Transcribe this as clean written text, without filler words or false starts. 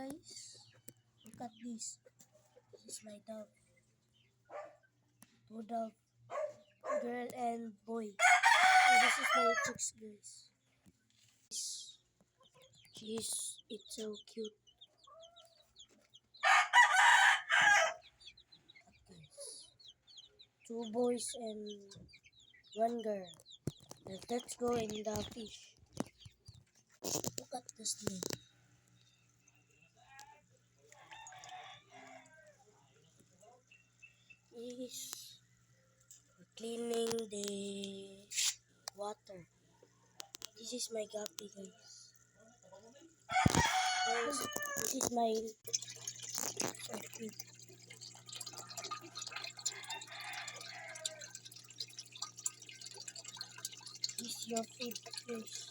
guys. Look at this. This is my dog. Two dog. Girl and boy. And this is my chicks, guys. It's so cute. Two boys and one girl. And let's go in the fish. Look at the snake. Is cleaning the water. This is my guppy, guys. This is my this is your food, guys.